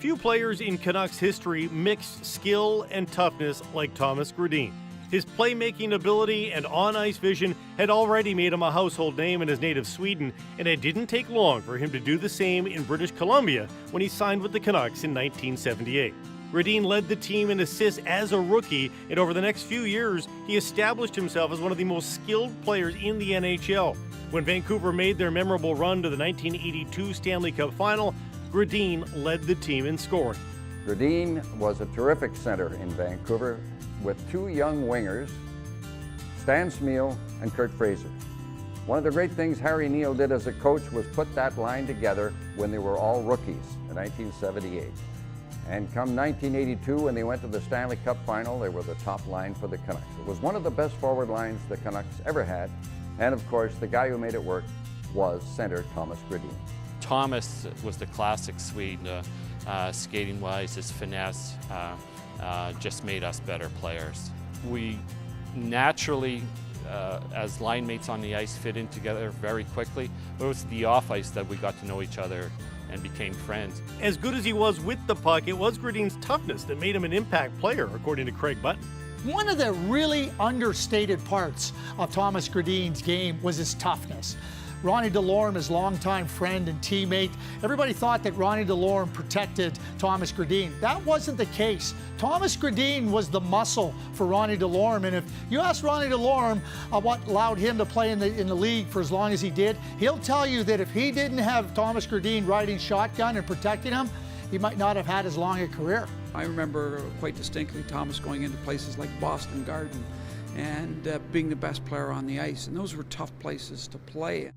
Few players in Canucks history mixed skill and toughness like ThomasGradin. His playmaking ability and on-ice vision had already made him a household name in his native Sweden, and it didn't take long for him to do the same in British Columbia when he signed with the Canucks in 1978. Gradin led the team in assists as a rookie, and over the next few years, he established himself as one of the most skilled players in the NHL. When Vancouver made their memorable run to the 1982 Stanley Cup Final, Gradin led the team in scoring. Gradin was a terrific center in Vancouver with two young wingers, Stan Smeel and Kurt Fraser. One of the great things Harry Neal did as a coach was put that line together when they were all rookies in 1978. And come 1982, when they went to the Stanley Cup Final, they were the top line for the Canucks. It was one of the best forward lines the Canucks ever had. And of course, the guy who made it work was center ThomasGradin. Thomas was the classic Swede, skating-wise, his finesse just made us better players. We naturally, as line mates on the ice, fit in together very quickly. But it was the off-ice that we got to know each other and became friends. As good as he was with the puck, it was Gradin's toughness that made him an impact player, according to Craig Button. One of the really understated parts of ThomasGradin's game was his toughness. Ronnie Delorme, his longtime friend and teammate, everybody thought that Ronnie Delorme protected ThomasGradin. That wasn't the case. ThomasGradin was the muscle for Ronnie Delorme, and if you ask Ronnie Delorme what allowed him to play in the league for as long as he did, he'll tell you that if he didn't have ThomasGradin riding shotgun and protecting him, he might not have had as long a career. I remember quite distinctly Thomas going into places like Boston Garden and being the best player on the ice, and those were tough places to play.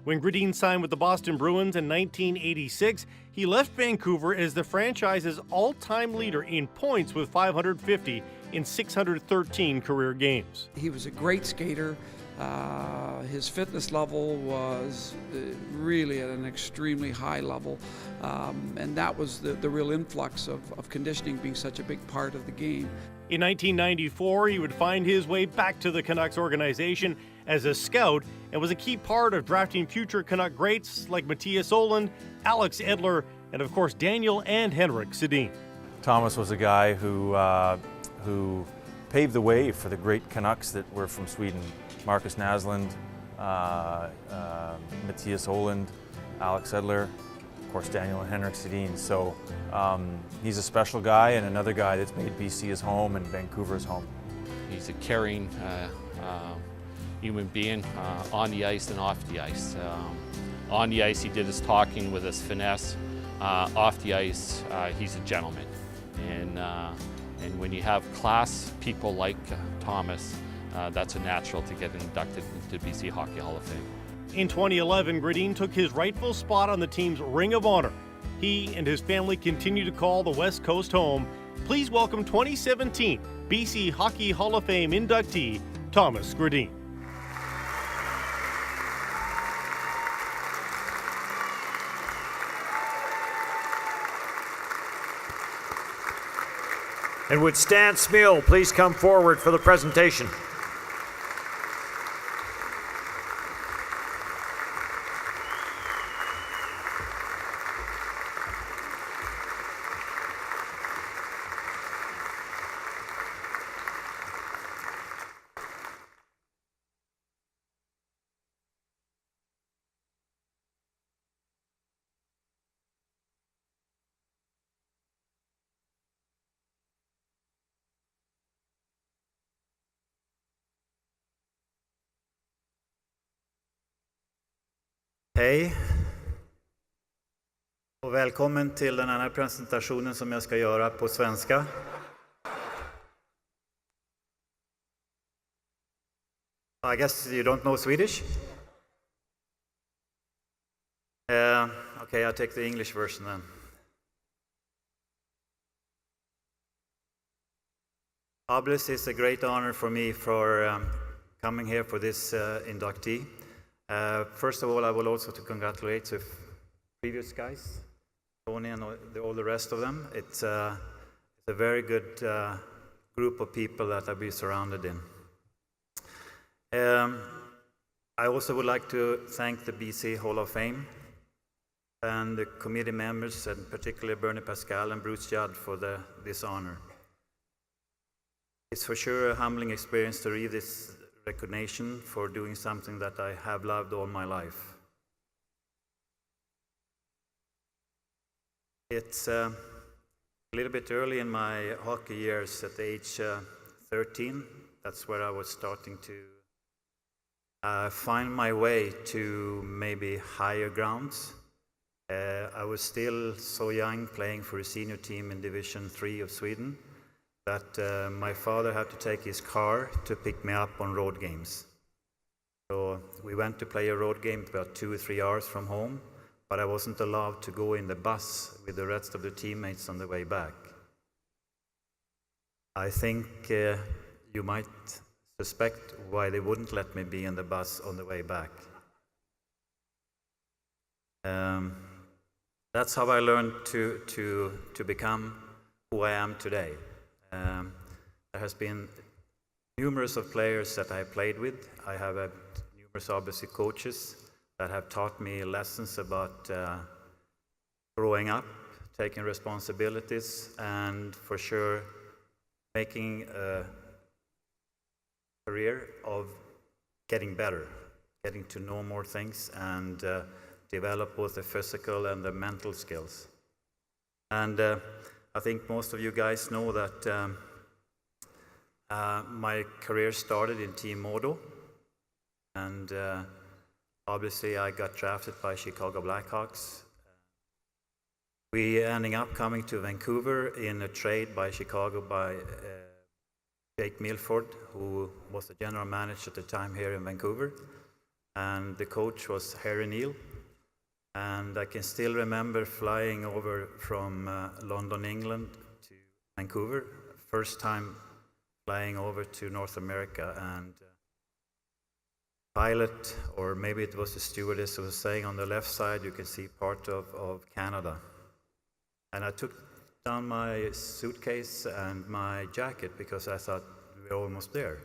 When Gradin signed with the Boston Bruins in 1986, he left Vancouver as the franchise's all-time leader in points with 550 in 613 career games. He was a great skater. His fitness level was really at an extremely high level, and that was the real influx of conditioning being such a big part of the game. In 1994, he would find his way back to the Canucks organization as a scout and was a key part of drafting future Canuck greats like Mattias Ohlund, Alex Edler, and of course Daniel and Henrik Sedin. Thomas was a guy who paved the way for the great Canucks that were from Sweden. Marcus Naslund, Mattias Ohlund, Alex Edler, of course Daniel and Henrik Sedin. So he's a special guy and another guy that's made BC his home and Vancouver his home. He's a caring human being on the ice and off the ice. On the ice he did his talking with his finesse. Off the ice he's a gentleman. And when you have class people like Thomas, that's a natural to get inducted into BC Hockey Hall of Fame. In 2011, Gradin took his rightful spot on the team's Ring of Honor. He and his family continue to call the West Coast home. Please welcome 2017 BC Hockey Hall of Fame inductee, ThomasGradin. And would Stan Smeel please come forward for the presentation? Hej och välkommen till den här presentationen som jag ska göra på svenska. I guess you don't know Swedish? Okay, I'll take the English version then. Obviously, it's a great honor for me for coming here for this inductee. First of all, I will also to congratulate the previous guys, Tony and all the rest of them. It's a very good group of people that I'll be surrounded in. I also would like to thank the BC Hall of Fame and the committee members, and particularly Bernie Pascal and Bruce Judd for this honor. It's for sure a humbling experience to read this recognition for doing something that I have loved all my life. It's a little bit early in my hockey years, at age 13. That's where I was starting to find my way to maybe higher grounds. I was still so young, playing for a senior team in Division 3 of Sweden, that my father had to take his car to pick me up on road games. So we went to play a road game about 2 or 3 hours from home, but I wasn't allowed to go in the bus with the rest of the teammates on the way back. I think you might suspect why they wouldn't let me be in the bus on the way back. That's how I learned to become who I am today. There has been numerous of players that I played with. I have had numerous, obviously, coaches that have taught me lessons about growing up, taking responsibilities, and for sure making a career of getting better, getting to know more things, and develop both the physical and the mental skills. And I think most of you guys know that my career started in Team Modo, and obviously I got drafted by Chicago Blackhawks. We ending up coming to Vancouver in a trade by Chicago by Jake Milford, who was the general manager at the time here in Vancouver, and the coach was Harry Neal. And I can still remember flying over from London, England to Vancouver, first time flying over to North America, and pilot, or maybe it was the stewardess, who was saying on the left side you can see part of Canada. And I took down my suitcase and my jacket because I thought we were almost there.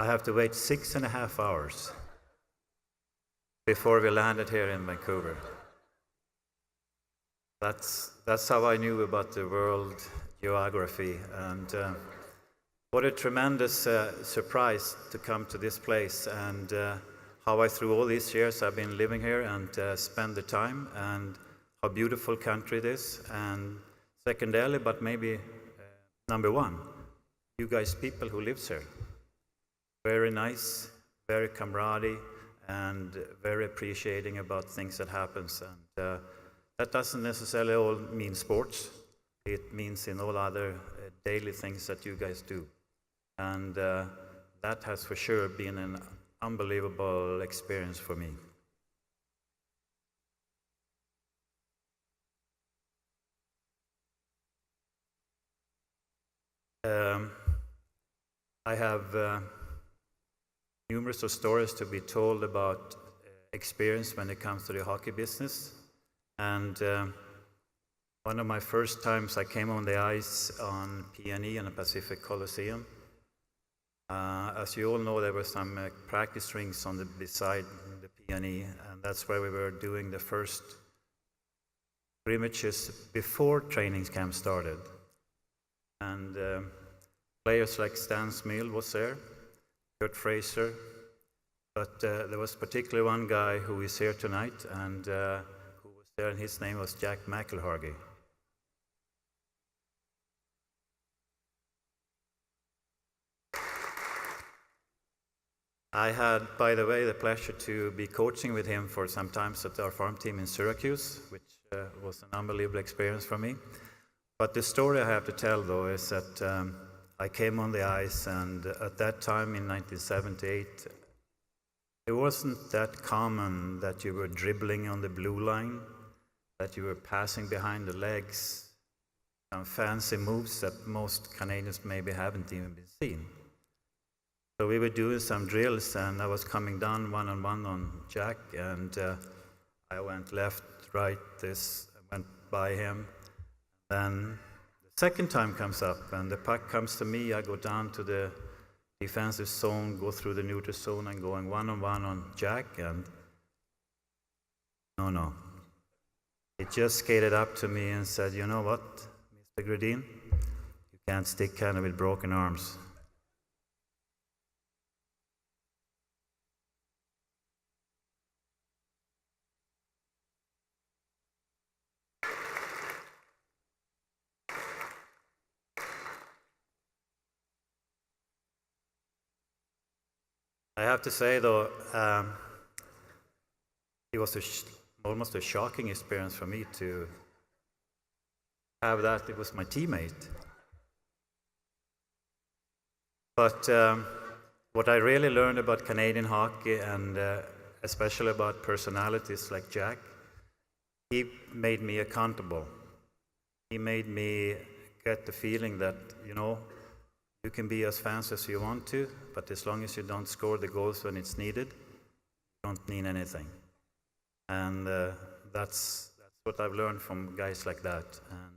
I have to wait 6.5 hours before we landed here in Vancouver. That's how I knew about the world geography, and what a tremendous surprise to come to this place, and how I, through all these years I've been living here and spend the time, and how beautiful country it is, and secondarily, but maybe number one, you guys people who lives here. Very nice, very camaraderie, and very appreciating about things that happens, and that doesn't necessarily all mean sports. It means in all other daily things that you guys do, and that has for sure been an unbelievable experience for me. I have numerous of stories to be told about experience when it comes to the hockey business, and one of my first times I came on the ice on P&E in the Pacific Coliseum. As you all know, there were some practice rinks on the beside the P&E, and that's where we were doing the first scrimmages before training camp started. And players like Stan Smyl was there, Kurt Fraser, but there was particularly one guy who is here tonight, and who was there, and his name was Jack McElhargy. I had, by the way, the pleasure to be coaching with him for some time at our farm team in Syracuse, which was an unbelievable experience for me. But the story I have to tell, though, is that I came on the ice, and at that time in 1978, it wasn't that common that you were dribbling on the blue line, that you were passing behind the legs, some fancy moves that most Canadians maybe haven't even been seen. So we were doing some drills, and I was coming down one-on-one on Jack, and I went left, right, this, went by him. Then the second time comes up, and the puck comes to me. I go down to the defensive zone, go through the neutral zone, and going one-on-one on Jack, and No. He just skated up to me and said, "You know what, Mr. Gradin, you can't stick kind of with broken arms." I have to say, though, it was almost a shocking experience for me to have that. It was my teammate. But what I really learned about Canadian hockey, and especially about personalities like Jack, he made me accountable. He made me get the feeling that, you know, you can be as fast as you want to, but as long as you don't score the goals when it's needed, you don't mean anything. And that's what I've learned from guys like that. And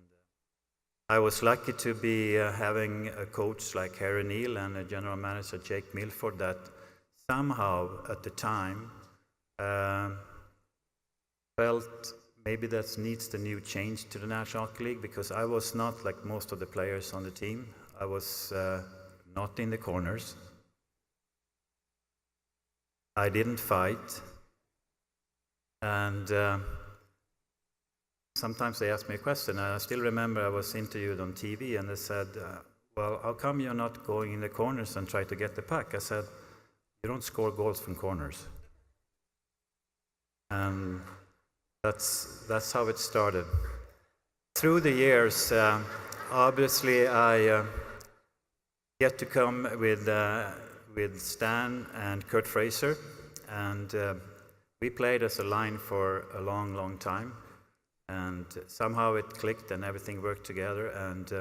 I was lucky to be having a coach like Harry Neal and a general manager Jake Milford that somehow at the time felt maybe that needs the new change to the National Hockey League, because I was not like most of the players on the team. I was not in the corners. I didn't fight. And sometimes they ask me a question. I still remember I was interviewed on TV and they said, well, how come you're not going in the corners and try to get the puck? I said, you don't score goals from corners. And that's how it started. Through the years, obviously I get to come with Stan and Kurt Fraser, and we played as a line for a long time, and somehow it clicked and everything worked together. And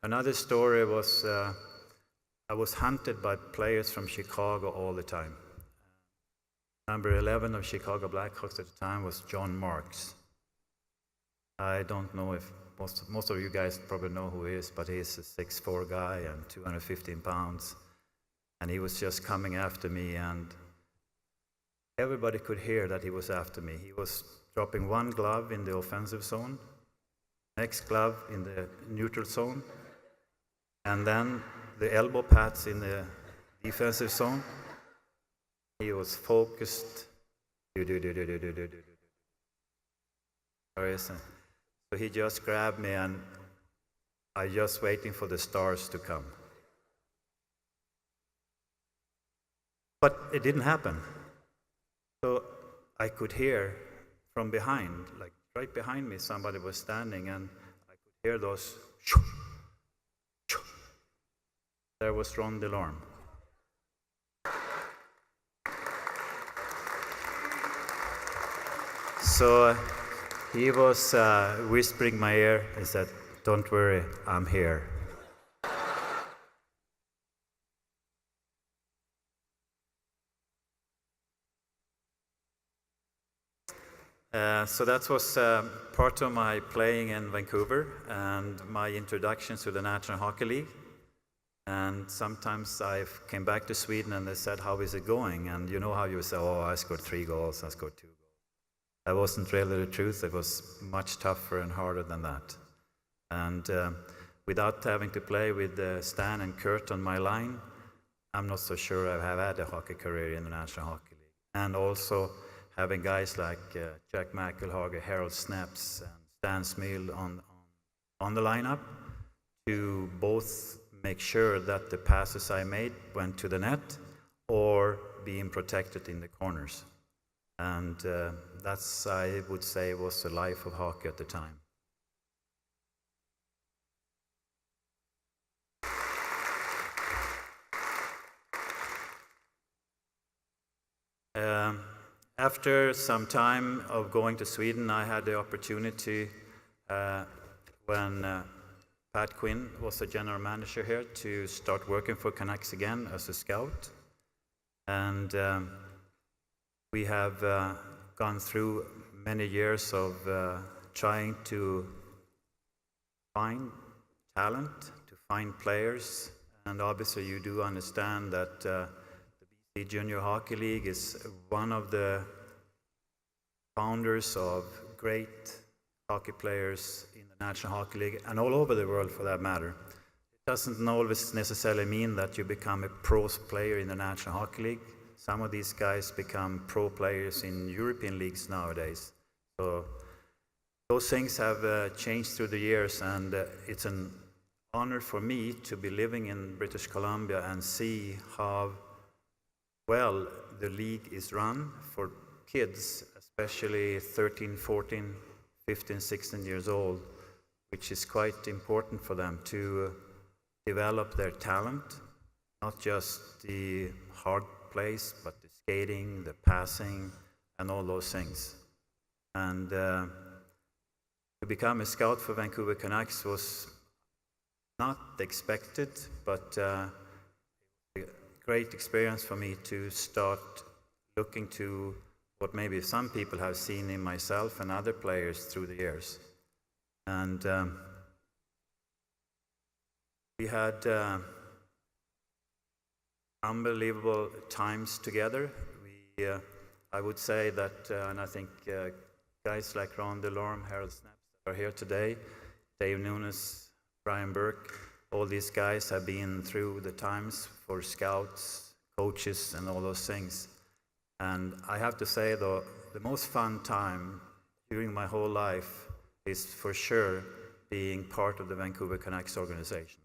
another story was I was hunted by players from Chicago all the time. Number 11 of Chicago Blackhawks at the time was John Marks. I don't know if most of you guys probably know who he is, but he's a 6'4" guy and 215 pounds. And he was just coming after me, and everybody could hear that he was after me. He was dropping one glove in the offensive zone, next glove in the neutral zone, and then the elbow pads in the defensive zone. He was focused. So he just grabbed me, and I just waiting for the stars to come. But it didn't happen. So I could hear from behind, like right behind me, somebody was standing, and I could hear those. There was Ron DeLorme. So he was whispering in my ear. He said, "Don't worry, I'm here." So that was part of my playing in Vancouver and my introduction to the National Hockey League. And sometimes I came back to Sweden and they said, "How is it going?" And you know how you say, "Oh, I scored 3 goals, I scored 2 goals." That wasn't really the truth. It was much tougher and harder than that. And without having to play with Stan and Kurt on my line, I'm not so sure I have had a hockey career in the National Hockey League. And also having guys like Jack McIlhager, Harold Snaps, and Stan Smil on the lineup to both make sure that the passes I made went to the net or being protected in the corners. And that's, I would say, was the life of hockey at the time. After some time of going to Sweden, I had the opportunity when Pat Quinn was the general manager here to start working for Canucks again as a scout. And we have gone through many years of trying to find talent, to find players. And obviously you do understand that the BC Junior Hockey League is one of the founders of great hockey players in the National Hockey League and all over the world for that matter. It doesn't always necessarily mean that you become a pro player in the National Hockey League. Some of these guys become pro players in European leagues nowadays. So those things have changed through the years, and it's an honor for me to be living in British Columbia and see how well the league is run for kids, especially 13, 14, 15, 16 years old, which is quite important for them to develop their talent, not just the hard plays, but the skating, the passing, and all those things. And to become a scout for Vancouver Canucks was not expected, but a great experience for me to start looking to what maybe some people have seen in myself and other players through the years. And we had unbelievable times together. I would say that, and I think guys like Ron Delorme, Harold Snaps that are here today, Dave Nunes, Brian Burke, all these guys have been through the times for scouts, coaches, and all those things. And I have to say, though, the most fun time during my whole life is for sure being part of the Vancouver Canucks organization.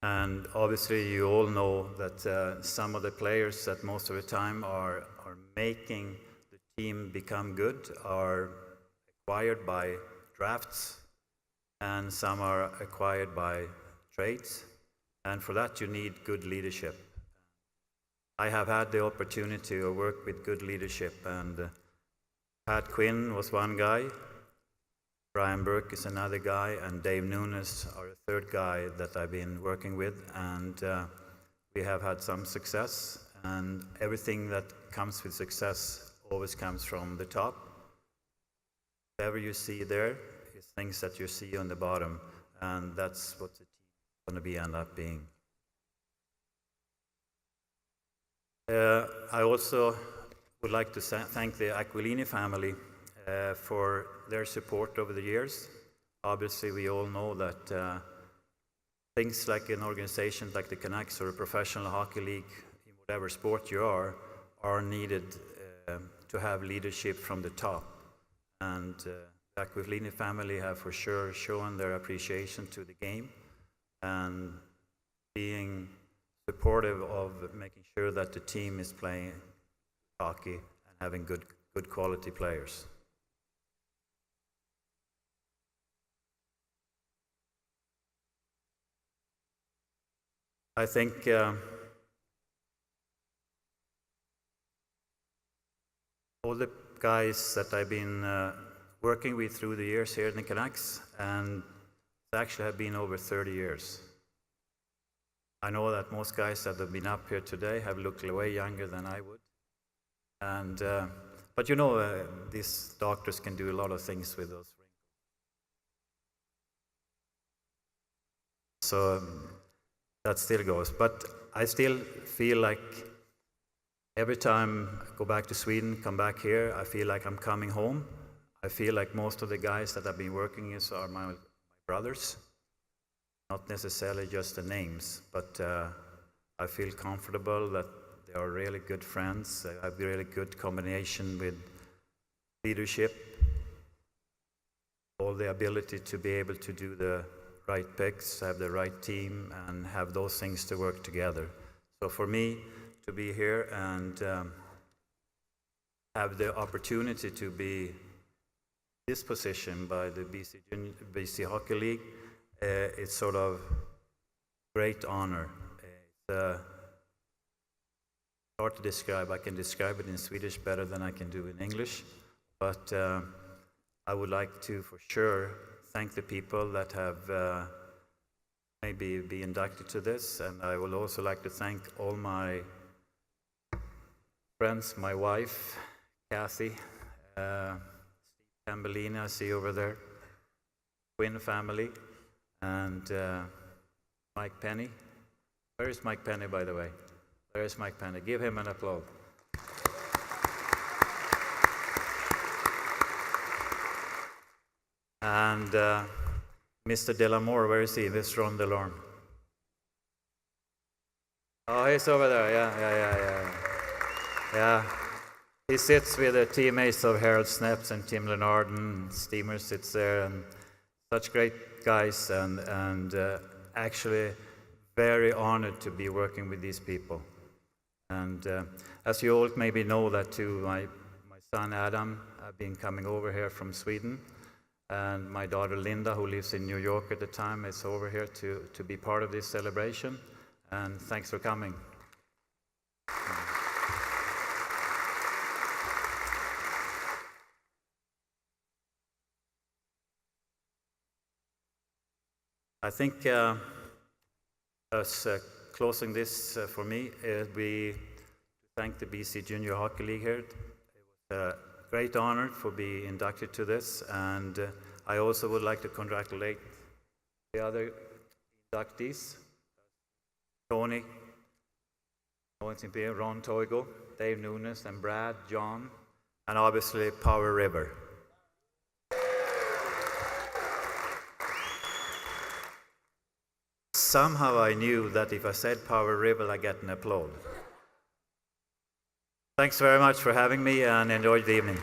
And obviously you all know that some of the players that most of the time are making the team become good are acquired by drafts, and some are acquired by trades, and for that you need good leadership. I have had the opportunity to work with good leadership, and Pat Quinn was one guy, Brian Burke is another guy, and Dave Nunes are a third guy that I've been working with, and we have had some success, and everything that comes with success always comes from the top. Whatever you see there is things that you see on the bottom, and that's what the team is going to end up being. I also would like to thank the Aquilini family for their support over the years. Obviously, we all know that things like an organization like the Canucks or a professional hockey league, in whatever sport you are needed to have leadership from the top. And the Aquilini family have for sure shown their appreciation to the game and being supportive of making sure that the team is playing hockey and having good quality players. I think all the guys that I've been working with through the years here in the Canucks, and it actually have been over 30 years. I know that most guys that have been up here today have looked way younger than I would. And but you know, these doctors can do a lot of things with those wrinkles. So that still goes. But I still feel like every time I go back to Sweden, come back here, I feel like I'm coming home. I feel like most of the guys that I've been working with are my brothers. Not necessarily just the names, but I feel comfortable that they are really good friends. They have a really good combination with leadership, all the ability to be able to do the right picks, have the right team, and have those things to work together. So for me to be here and have the opportunity to be in this position by the BC Hockey League, it's sort of great honor. It's hard to describe. I can describe it in Swedish better than I can do in English, but I would like to for sure thank the people that have maybe be inducted to this, and I would also like to thank all my friends, my wife, Kathy, Steve Tambellini, I see over there, Quinn family, and Mike Penny. Where is Mike Penny, by the way? There is Mike Penny. Give him an applause. And Mr. Delamore, where is he? This Ron Delorme. Oh, he's over there. Yeah. He sits with the teammates of Harold Snepps and Tim Lenarden. Steamer sits there, and such great guys, and actually very honored to be working with these people. And as you all maybe know that too, my son Adam have been coming over here from Sweden, and my daughter Linda, who lives in New York at the time, is over here to be part of this celebration. And thanks for coming. I think as closing this for me, we thank the BC Junior Hockey League here. It was a great honor for being inducted to this, and I also would like to congratulate the other inductees, Tony, Ron Toigo, Dave Nunes, and Brad, John, and obviously Power River. Somehow I knew that if I said Power River, I get an applause. Thanks very much for having me, and enjoy the evening.